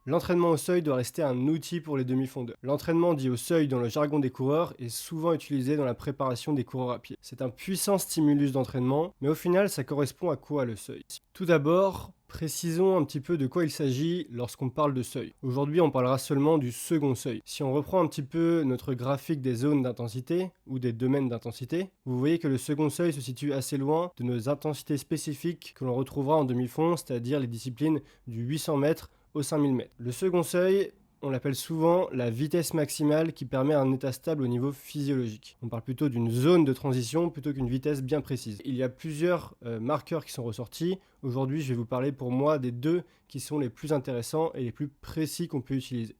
L'entraînement au seuil doit rester un outil pour les demi-fondeurs. L'entraînement dit au seuil dans le jargon des coureurs est souvent utilisé dans la préparation des coureurs à pied. C'est un puissant stimulus d'entraînement, mais au final, ça correspond à quoi le seuil? Tout d'abord, précisons un petit peu de quoi il s'agit lorsqu'on parle de seuil. Aujourd'hui, on parlera seulement du second seuil. Si on reprend un petit peu notre graphique des zones d'intensité ou des domaines d'intensité, vous voyez que le second seuil se situe assez loin de nos intensités spécifiques que l'on retrouvera en demi-fond, c'est-à-dire les disciplines du 800 mètres au 5000 mètres. Le second seuil, on l'appelle souvent la vitesse maximale qui permet un état stable au niveau physiologique. On parle plutôt d'une zone de transition plutôt qu'une vitesse bien précise. Il y a plusieurs marqueurs qui sont ressortis. Aujourd'hui, je vais vous parler pour moi des deux qui sont les plus intéressants et les plus précis qu'on peut utiliser.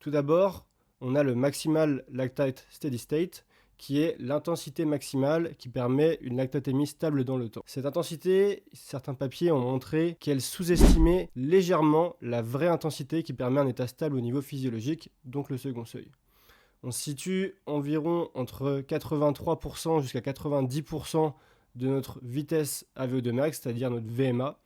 Tout d'abord, on a le maximal lactate steady state, qui est l'intensité maximale qui permet une lactatémie stable dans le temps. Cette intensité, certains papiers ont montré qu'elle sous-estimait légèrement la vraie intensité qui permet un état stable au niveau physiologique, donc le second seuil. On se situe environ entre 83% jusqu'à 90% de notre vitesse AVO2 max, c'est-à-dire notre VMA,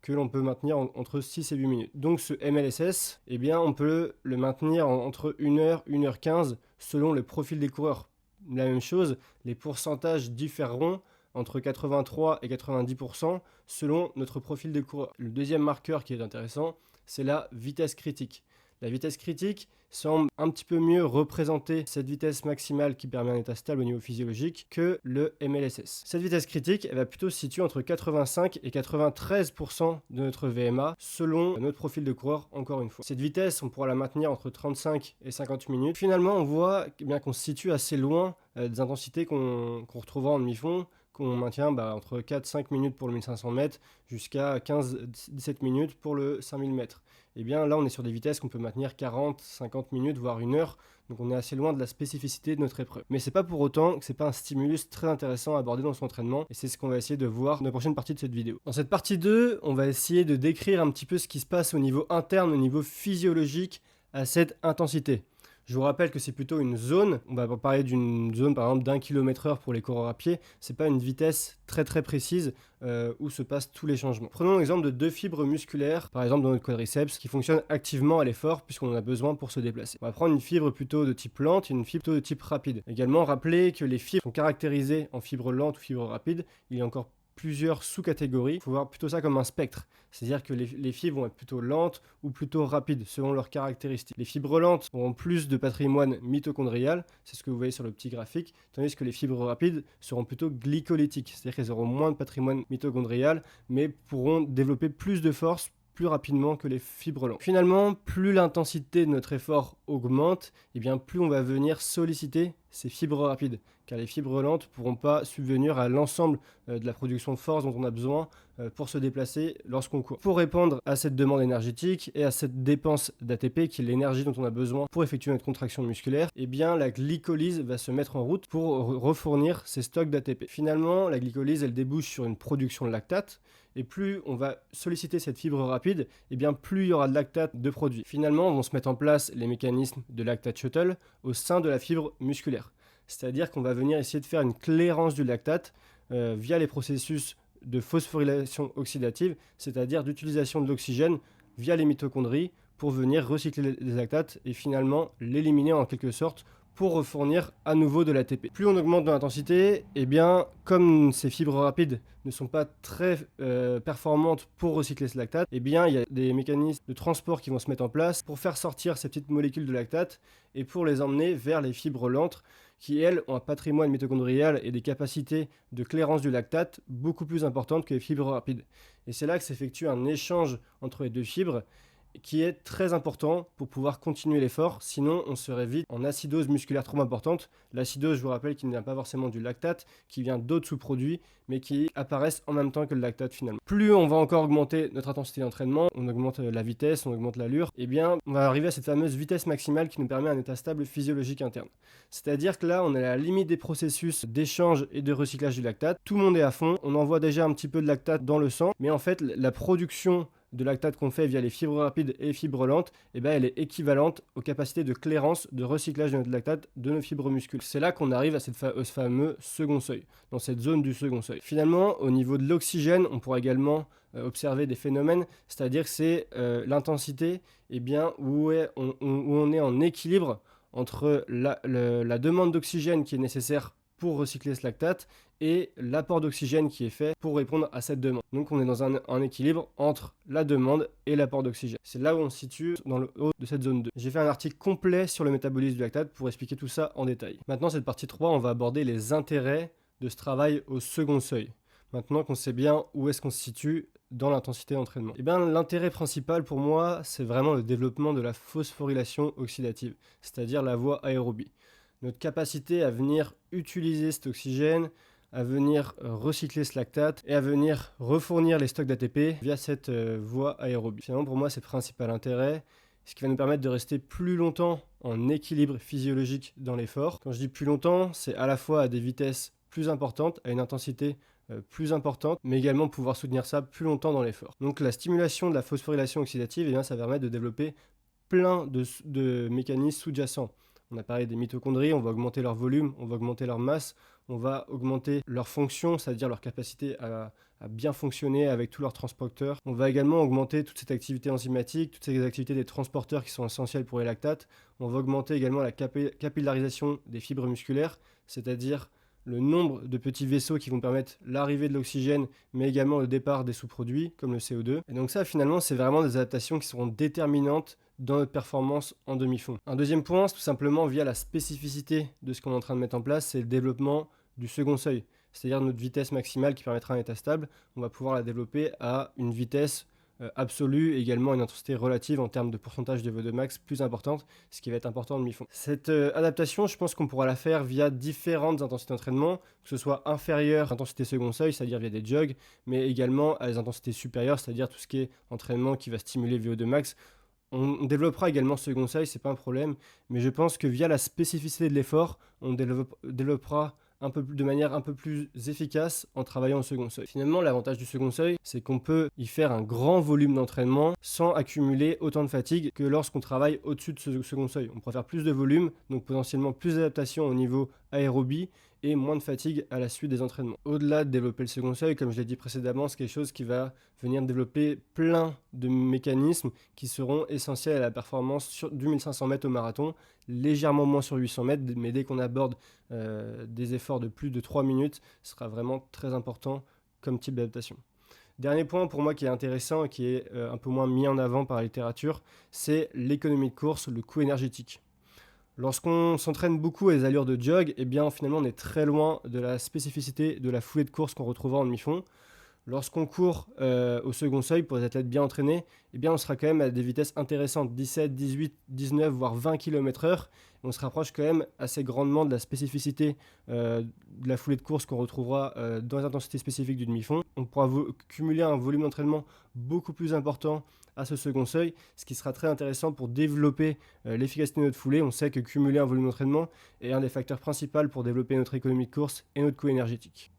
que l'on peut maintenir entre 6 et 8 minutes. Donc ce MLSS, eh bien, on peut le maintenir entre 1h, 1h15 selon le profil des coureurs. La même chose, les pourcentages différeront entre 83 et 90% selon notre profil de coureur. Le deuxième marqueur qui est intéressant, c'est la vitesse critique. La vitesse critique semble un petit peu mieux représenter cette vitesse maximale qui permet un état stable au niveau physiologique que le MLSS. Cette vitesse critique, elle va plutôt se situer entre 85 et 93% de notre VMA selon notre profil de coureur, encore une fois. Cette vitesse, on pourra la maintenir entre 35 et 50 minutes. Finalement, on voit bien qu'on se situe assez loin des intensités qu'on retrouvera en demi-fond, qu'on maintient entre 4-5 minutes pour le 1500 mètres jusqu'à 15-17 minutes pour le 5000 mètres. Et bien là, on est sur des vitesses qu'on peut maintenir 40-50 minutes, voire 1 heure. Donc on est assez loin de la spécificité de notre épreuve. Mais c'est pas pour autant que c'est pas un stimulus très intéressant à aborder dans son entraînement. Et c'est ce qu'on va essayer de voir dans la prochaine partie de cette vidéo. Dans cette partie 2, on va essayer de décrire un petit peu ce qui se passe au niveau interne, au niveau physiologique à cette intensité. Je vous rappelle que c'est plutôt une zone, on va parler d'une zone par exemple d'1 km/h pour les coureurs à pied, c'est pas une vitesse très précise où se passent tous les changements. Prenons l'exemple de deux fibres musculaires, par exemple dans notre quadriceps, qui fonctionnent activement à l'effort puisqu'on en a besoin pour se déplacer. On va prendre une fibre plutôt de type lente et une fibre plutôt de type rapide. Également, rappelez que les fibres sont caractérisées en fibres lentes ou fibres rapides, il y a encore plusieurs sous-catégories. Il faut voir plutôt ça comme un spectre. C'est-à-dire que les fibres vont être plutôt lentes ou plutôt rapides selon leurs caractéristiques. Les fibres lentes auront plus de patrimoine mitochondrial, c'est ce que vous voyez sur le petit graphique, tandis que les fibres rapides seront plutôt glycolytiques, c'est-à-dire qu'elles auront moins de patrimoine mitochondrial, mais pourront développer plus de force plus rapidement que les fibres lentes. Finalement, plus l'intensité de notre effort augmente, et bien plus on va venir solliciter ces fibres rapides, car les fibres lentes ne pourront pas subvenir à l'ensemble de la production de force dont on a besoin pour se déplacer lorsqu'on court. Pour répondre à cette demande énergétique et à cette dépense d'ATP, qui est l'énergie dont on a besoin pour effectuer notre contraction musculaire, eh bien la glycolyse va se mettre en route pour refournir ces stocks d'ATP. Finalement, la glycolyse, elle débouche sur une production de lactate, et plus on va solliciter cette fibre rapide, et bien plus il y aura de lactate de produit. Finalement, vont se mettre en place les mécanismes de lactate shuttle au sein de la fibre musculaire. C'est-à-dire qu'on va venir essayer de faire une clairance du lactate via les processus de phosphorylation oxydative, c'est-à-dire d'utilisation de l'oxygène via les mitochondries pour venir recycler les lactates et finalement l'éliminer en quelque sorte pour refournir à nouveau de l'ATP. Plus on augmente dans l'intensité, et bien comme ces fibres rapides ne sont pas très performantes pour recycler ce lactate, et bien il y a des mécanismes de transport qui vont se mettre en place pour faire sortir ces petites molécules de lactate et pour les emmener vers les fibres lentes qui, elles, ont un patrimoine mitochondrial et des capacités de clairance du lactate beaucoup plus importantes que les fibres rapides. Et c'est là que s'effectue un échange entre les deux fibres qui est très important pour pouvoir continuer l'effort, sinon on serait vite en acidose musculaire trop importante. L'acidose, je vous rappelle, qui ne vient pas forcément du lactate, qui vient d'autres sous-produits, mais qui apparaissent en même temps que le lactate finalement. Plus on va encore augmenter notre intensité d'entraînement, on augmente la vitesse, on augmente l'allure, et bien on va arriver à cette fameuse vitesse maximale qui nous permet un état stable physiologique interne. C'est-à-dire que là, on est à la limite des processus d'échange et de recyclage du lactate. Tout le monde est à fond, on envoie déjà un petit peu de lactate dans le sang, mais en fait, la production de lactate qu'on fait via les fibres rapides et les fibres lentes, eh ben, elle est équivalente aux capacités de clairance, de recyclage de notre lactate de nos fibres musculaires. C'est là qu'on arrive à ce fameux second seuil, dans cette zone du second seuil. Finalement, au niveau de l'oxygène, on pourra également observer des phénomènes, c'est-à-dire que c'est l'intensité où on est en équilibre entre la demande d'oxygène qui est nécessaire pour recycler ce lactate et l'apport d'oxygène qui est fait pour répondre à cette demande. Donc on est dans un équilibre entre la demande et l'apport d'oxygène. C'est là où on se situe dans le haut de cette zone 2. J'ai fait un article complet sur le métabolisme du lactate pour expliquer tout ça en détail. Maintenant, cette partie 3, on va aborder les intérêts de ce travail au second seuil. Maintenant qu'on sait bien où est-ce qu'on se situe dans l'intensité d'entraînement. Eh bien, l'intérêt principal pour moi, c'est vraiment le développement de la phosphorylation oxydative, c'est-à-dire la voie aérobie. Notre capacité à venir utiliser cet oxygène, à venir recycler ce lactate et à venir refournir les stocks d'ATP via cette voie aérobie. Finalement, pour moi, c'est le principal intérêt, ce qui va nous permettre de rester plus longtemps en équilibre physiologique dans l'effort. Quand je dis plus longtemps, c'est à la fois à des vitesses plus importantes, à une intensité plus importante, mais également pouvoir soutenir ça plus longtemps dans l'effort. Donc la stimulation de la phosphorylation oxydative, eh bien, ça permet de développer plein de mécanismes sous-jacents. On a parlé des mitochondries, on va augmenter leur volume, on va augmenter leur masse, on va augmenter leur fonction, c'est-à-dire leur capacité à bien fonctionner avec tous leurs transporteurs. On va également augmenter toute cette activité enzymatique, toutes ces activités des transporteurs qui sont essentielles pour les lactates. On va augmenter également la capillarisation des fibres musculaires, c'est-à-dire le nombre de petits vaisseaux qui vont permettre l'arrivée de l'oxygène, mais également le départ des sous-produits, comme le CO2. Et donc ça, finalement, c'est vraiment des adaptations qui seront déterminantes dans notre performance en demi-fond. Un deuxième point, c'est tout simplement via la spécificité de ce qu'on est en train de mettre en place, c'est le développement du second seuil. C'est-à-dire notre vitesse maximale qui permettra un état stable, on va pouvoir la développer à une vitesse absolue, également une intensité relative en termes de pourcentage de VO2 max plus importante, ce qui va être important en demi-fond. Cette adaptation, je pense qu'on pourra la faire via différentes intensités d'entraînement, que ce soit inférieure à l'intensité second seuil, c'est-à-dire via des jogs, mais également à des intensités supérieures, c'est-à-dire tout ce qui est entraînement qui va stimuler VO2 max. On développera également ce second seuil, c'est pas un problème, mais je pense que via la spécificité de l'effort, on développera de manière un peu plus efficace en travaillant au second seuil. Finalement, l'avantage du second seuil, c'est qu'on peut y faire un grand volume d'entraînement sans accumuler autant de fatigue que lorsqu'on travaille au-dessus de ce second seuil. On pourra faire plus de volume, donc potentiellement plus d'adaptation au niveau aérobie et moins de fatigue à la suite des entraînements. Au-delà de développer le second seuil, comme je l'ai dit précédemment, c'est quelque chose qui va venir développer plein de mécanismes qui seront essentiels à la performance du 1500 mètres au marathon, légèrement moins sur 800 mètres, mais dès qu'on aborde des efforts de plus de 3 minutes, ce sera vraiment très important comme type d'adaptation. Dernier point pour moi qui est intéressant et qui est un peu moins mis en avant par la littérature, c'est l'économie de course, le coût énergétique. Lorsqu'on s'entraîne beaucoup à des allures de jog, eh bien finalement on est très loin de la spécificité de la foulée de course qu'on retrouvera en demi-fond. Lorsqu'on court au second seuil pour les athlètes bien entraînés, eh bien on sera quand même à des vitesses intéressantes, 17, 18, 19, voire 20 km/h. On se rapproche quand même assez grandement de la spécificité de la foulée de course qu'on retrouvera dans les intensités spécifiques du demi-fond. On pourra cumuler un volume d'entraînement beaucoup plus important à ce second seuil, ce qui sera très intéressant pour développer l'efficacité de notre foulée. On sait que cumuler un volume d'entraînement est un des facteurs principaux pour développer notre économie de course et notre coût énergétique.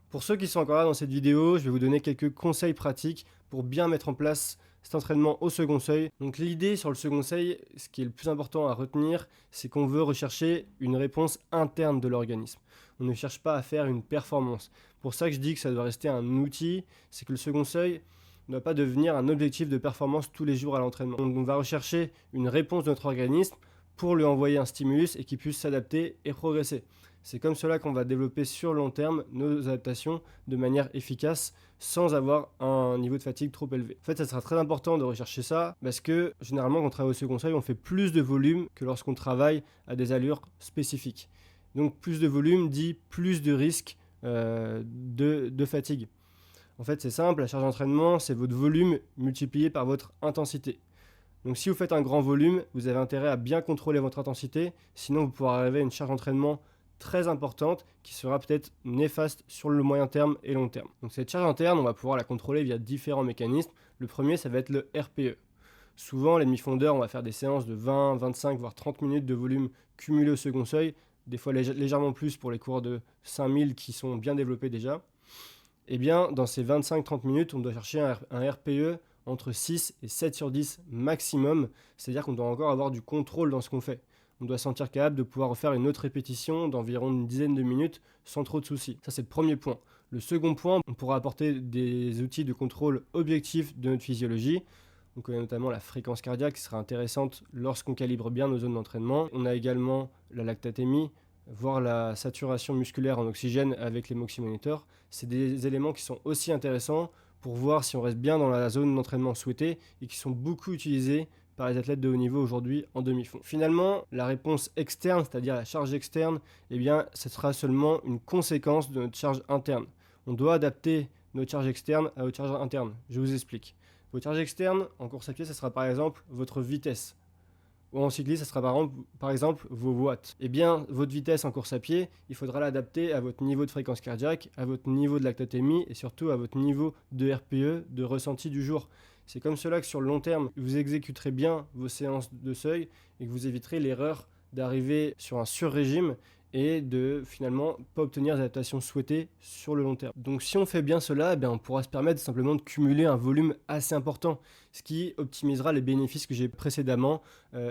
Pour ceux qui sont encore là dans cette vidéo, je vais vous donner quelques conseils pratiques pour bien mettre en place cet entraînement au second seuil. Donc l'idée sur le second seuil, ce qui est le plus important à retenir, c'est qu'on veut rechercher une réponse interne de l'organisme. On ne cherche pas à faire une performance. Pour ça que je dis que ça doit rester un outil, c'est que le second seuil ne doit pas devenir un objectif de performance tous les jours à l'entraînement. On va rechercher une réponse de notre organisme pour lui envoyer un stimulus et qu'il puisse s'adapter et progresser. C'est comme cela qu'on va développer sur le long terme nos adaptations de manière efficace sans avoir un niveau de fatigue trop élevé. En fait, ça sera très important de rechercher ça parce que généralement, quand on travaille au second seuil, on fait plus de volume que lorsqu'on travaille à des allures spécifiques. Donc, plus de volume dit plus de risque de fatigue. En fait, c'est simple, la charge d'entraînement, c'est votre volume multiplié par votre intensité. Donc, si vous faites un grand volume, vous avez intérêt à bien contrôler votre intensité, sinon vous pourrez arriver à une charge d'entraînement très importante qui sera peut-être néfaste sur le moyen terme et long terme. Donc cette charge interne, on va pouvoir la contrôler via différents mécanismes. Le premier, ça va être le RPE. Souvent, les demi-fondeurs, on va faire des séances de 20, 25, voire 30 minutes de volume cumulé au second seuil, des fois légèrement plus pour les coureurs de 5000 qui sont bien développés déjà. Et bien, dans ces 25-30 minutes, on doit chercher un RPE entre 6 et 7 sur 10 maximum, c'est-à-dire qu'on doit encore avoir du contrôle dans ce qu'on fait. On doit se sentir capable de pouvoir refaire une autre répétition d'environ une dizaine de minutes sans trop de soucis. Ça, c'est le premier point. Le second point, on pourra apporter des outils de contrôle objectifs de notre physiologie. On connaît notamment la fréquence cardiaque qui sera intéressante lorsqu'on calibre bien nos zones d'entraînement. On a également la lactatémie, voire la saturation musculaire en oxygène avec les l'hémoxymométeur. C'est des éléments qui sont aussi intéressants pour voir si on reste bien dans la zone d'entraînement souhaitée et qui sont beaucoup utilisés par les athlètes de haut niveau aujourd'hui en demi-fond. Finalement, la réponse externe, c'est-à-dire la charge externe, eh bien, ce sera seulement une conséquence de notre charge interne. On doit adapter notre charge externe à notre charge interne. Je vous explique. Votre charge externe, en course à pied, ce sera par exemple votre vitesse. Ou en cyclisme, ça sera par exemple vos watts. Eh bien, votre vitesse en course à pied, il faudra l'adapter à votre niveau de fréquence cardiaque, à votre niveau de lactatémie et surtout à votre niveau de RPE, de ressenti du jour. C'est comme cela que sur le long terme, vous exécuterez bien vos séances de seuil et que vous éviterez l'erreur d'arriver sur un sur-régime et de finalement pas obtenir les adaptations souhaitées sur le long terme. Donc si on fait bien cela, eh bien, on pourra se permettre simplement de cumuler un volume assez important, ce qui optimisera les bénéfices que j'ai précédemment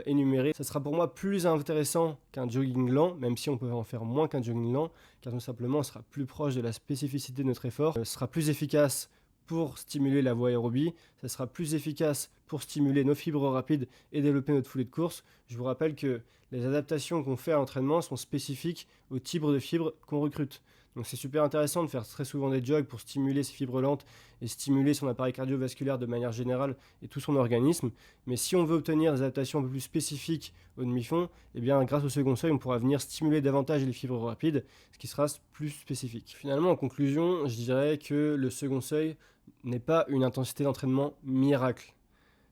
énumérés. Ça sera pour moi plus intéressant qu'un jogging lent, même si on peut en faire moins qu'un jogging lent, car tout simplement on sera plus proche de la spécificité de notre effort, sera plus efficace pour stimuler la voie aérobie, ça sera plus efficace pour stimuler nos fibres rapides et développer notre foulée de course. Je vous rappelle que les adaptations qu'on fait à l'entraînement sont spécifiques au type de fibres qu'on recrute. Donc c'est super intéressant de faire très souvent des jogs pour stimuler ces fibres lentes et stimuler son appareil cardiovasculaire de manière générale et tout son organisme. Mais si on veut obtenir des adaptations un peu plus spécifiques au demi-fond, eh bien grâce au second seuil, on pourra venir stimuler davantage les fibres rapides, ce qui sera plus spécifique. Finalement, en conclusion, je dirais que le second seuil n'est pas une intensité d'entraînement miracle.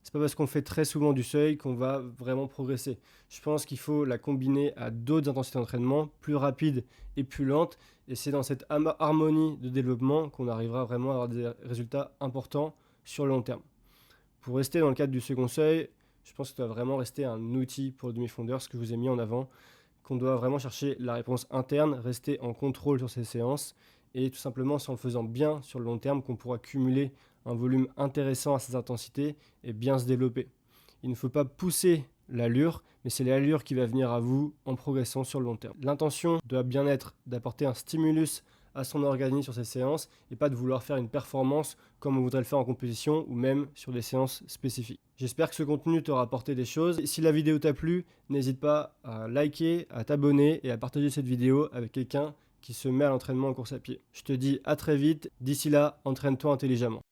C'est pas parce qu'on fait très souvent du seuil qu'on va vraiment progresser. Je pense qu'il faut la combiner à d'autres intensités d'entraînement plus rapides et plus lentes. Et c'est dans cette harmonie de développement qu'on arrivera vraiment à avoir des résultats importants sur le long terme. Pour rester dans le cadre du second seuil, je pense que ça doit vraiment rester un outil pour le demi-fondeur, ce que je vous ai mis en avant, qu'on doit vraiment chercher la réponse interne, rester en contrôle sur ces séances. Et tout simplement, c'est en le faisant bien sur le long terme qu'on pourra cumuler un volume intéressant à ces intensités et bien se développer. Il ne faut pas pousser l'allure, mais c'est l'allure qui va venir à vous en progressant sur le long terme. L'intention doit bien être d'apporter un stimulus à son organisme sur ces séances et pas de vouloir faire une performance comme on voudrait le faire en compétition ou même sur des séances spécifiques. J'espère que ce contenu t'aura apporté des choses. Si la vidéo t'a plu, n'hésite pas à liker, à t'abonner et à partager cette vidéo avec quelqu'un qui se met à l'entraînement en course à pied. Je te dis à très vite. D'ici là, entraîne-toi intelligemment.